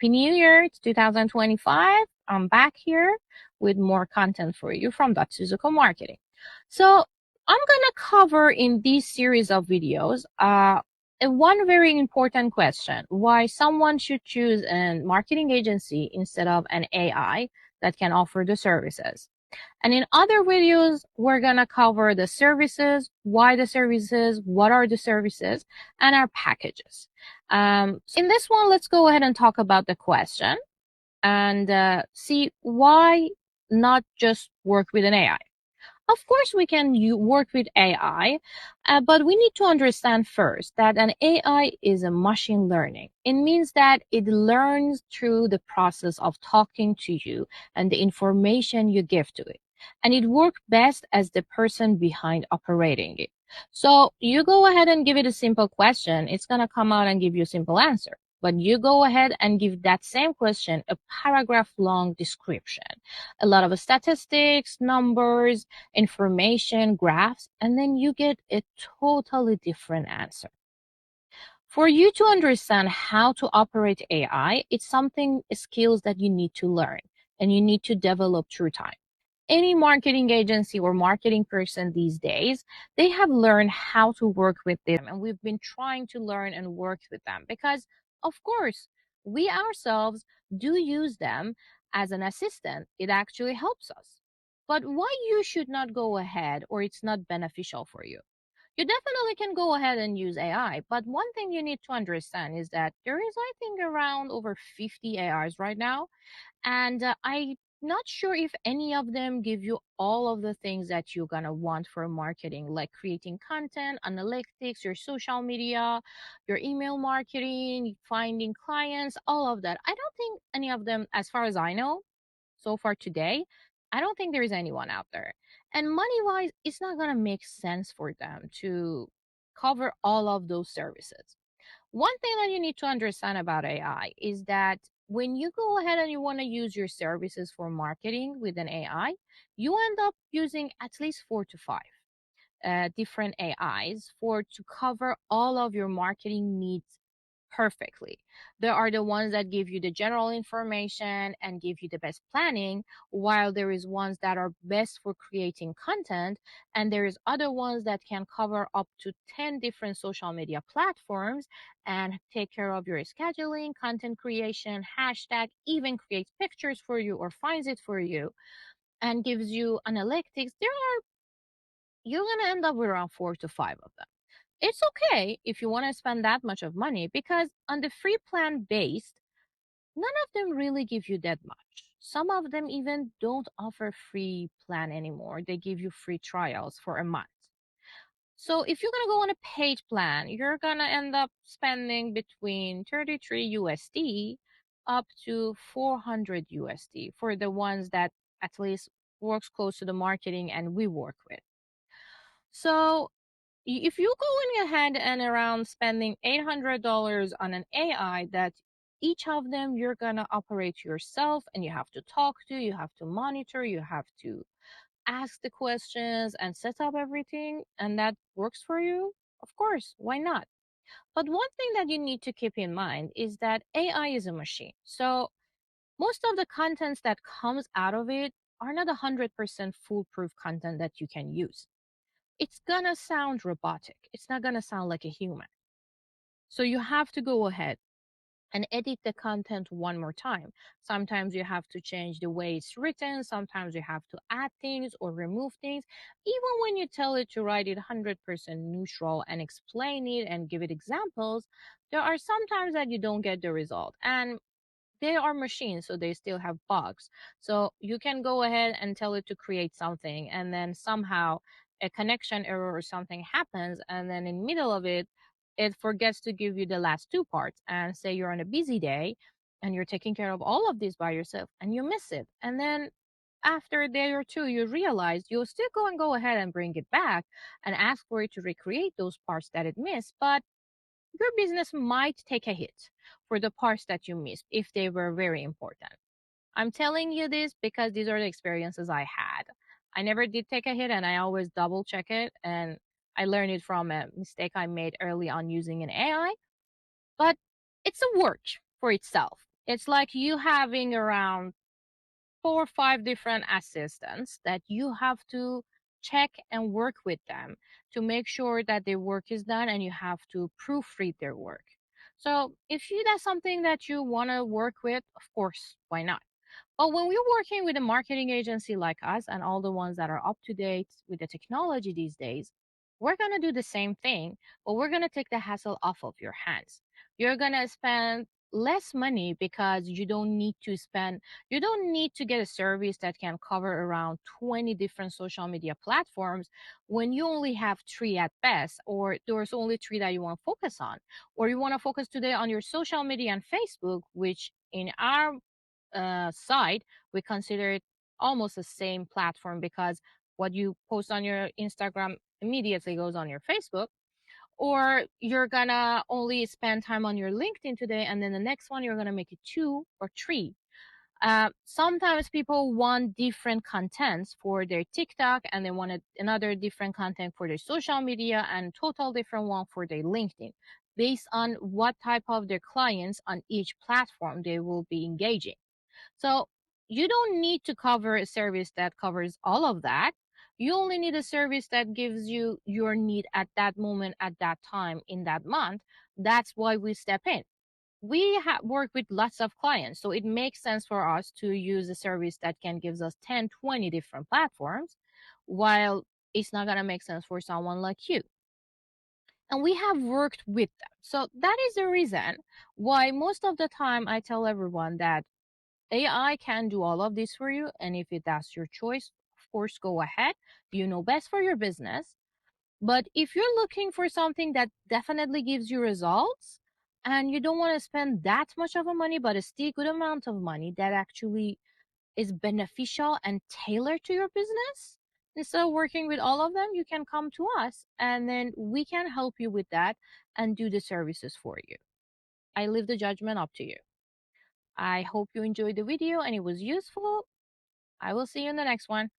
Happy New Year, it's 2025. I'm back here with more content for you from Datsuzoku Marketing. So I'm gonna cover in this series of videos one very important question: why someone should choose a marketing agency instead of an AI that can offer the services. And in other videos, we're gonna cover the services, why the services, what are the services, and our packages. In this one, let's go ahead and talk about the question and see why not just work with an AI. Of course, we can work with AI, but we need to understand first that an AI is a machine learning. It means that it learns through the process of talking to you and the information you give to it. And it works best as the person behind operating it. So you go ahead and give it a simple question, it's going to come out and give you a simple answer. But you go ahead and give that same question a paragraph long description, a lot of statistics, numbers, information, graphs, and then you get a totally different answer. For you to understand how to operate AI, it's skills that you need to learn and you need to develop through time. Any marketing agency or marketing person these days, they have learned how to work with them, and we've been trying to learn and work with them because, of course, we ourselves do use them as an assistant. It actually helps us. But why you should not go ahead or it's not beneficial for you? You definitely can go ahead and use AI, but one thing you need to understand is that there is, I think, around over 50 AIs right now, and I'm not sure if any of them give you all of the things that you're gonna want for marketing, like creating content, analytics, your social media, your email marketing, finding clients, all of that. I don't think any of them, as far as I know, so far today, I don't think there is anyone out there. And money wise, it's not gonna make sense for them to cover all of those services. One thing that you need to understand about AI is that when you go ahead and you want to use your services for marketing with an AI, you end up using at least 4 to 5 different AIs to cover all of your marketing needs perfectly. There are the ones that give you the general information and give you the best planning, while there is ones that are best for creating content, and there is other ones that can cover up to 10 different social media platforms and take care of your scheduling, content creation, hashtag, even creates pictures for you or finds it for you and gives you analytics. You're going to end up with around 4 to 5 of them. It's okay if you want to spend that much of money, because on the free plan based, none of them really give you that much. Some of them even don't offer free plan anymore. They give you free trials for a month. So if you're going to go on a paid plan, you're going to end up spending between 33 USD up to 400 USD for the ones that at least works close to the marketing and we work with. So if you're going ahead and around spending $800 on an AI that each of them you're going to operate yourself and you have to talk to, you have to monitor, you have to ask the questions and set up everything, and that works for you, of course, why not? But one thing that you need to keep in mind is that AI is a machine. So most of the contents that comes out of it are not 100% foolproof content that you can use. It's gonna sound robotic. It's not gonna sound like a human. So you have to go ahead and edit the content one more time. Sometimes you have to change the way it's written. Sometimes you have to add things or remove things. Even when you tell it to write it 100% neutral and explain it and give it examples, there are sometimes that you don't get the result. And they are machines, so they still have bugs. So you can go ahead and tell it to create something, and then somehow a connection error or something happens, and then in the middle of it, it forgets to give you the last 2 parts. And say you're on a busy day and you're taking care of all of this by yourself and you miss it. And then after a day or two, you realize you'll still go ahead and bring it back and ask for it to recreate those parts that it missed. But your business might take a hit for the parts that you missed if they were very important. I'm telling you this because these are the experiences I had. I never did take a hit, and I always double check it, and I learned it from a mistake I made early on using an AI. But it's a work for itself. It's like you having around 4 or 5 different assistants that you have to check and work with them to make sure that their work is done, and you have to proofread their work. So if that's something that you want to work with, of course, why not? But when we're working with a marketing agency like us and all the ones that are up to date with the technology these days, we're going to do the same thing, but we're going to take the hassle off of your hands. You're going to spend less money because you don't need to get a service that can cover around 20 different social media platforms when you only have 3 at best, or there's only 3 that you want to focus on, or you want to focus today on your social media and Facebook, which in our side, we consider it almost the same platform, because what you post on your Instagram immediately goes on your Facebook. Or you're gonna only spend time on your LinkedIn today, and then the next one you're gonna make it 2 or 3. Sometimes people want different contents for their TikTok, and they want another different content for their social media, and total different one for their LinkedIn, based on what type of their clients on each platform they will be engaging. So you don't need to cover a service that covers all of that. You only need a service that gives you your need at that moment, at that time, in that month. That's why we step in. We work with lots of clients, so it makes sense for us to use a service that can gives us 10, 20 different platforms, while it's not going to make sense for someone like you. And we have worked with them. So that is the reason why most of the time I tell everyone that AI can do all of this for you. And if that's your choice, of course, go ahead. You know best for your business. But if you're looking for something that definitely gives you results, and you don't want to spend that much of a money, but a still good amount of money that actually is beneficial and tailored to your business, instead of working with all of them, you can come to us, and then we can help you with that and do the services for you. I leave the judgment up to you. I hope you enjoyed the video and it was useful. I will see you in the next one.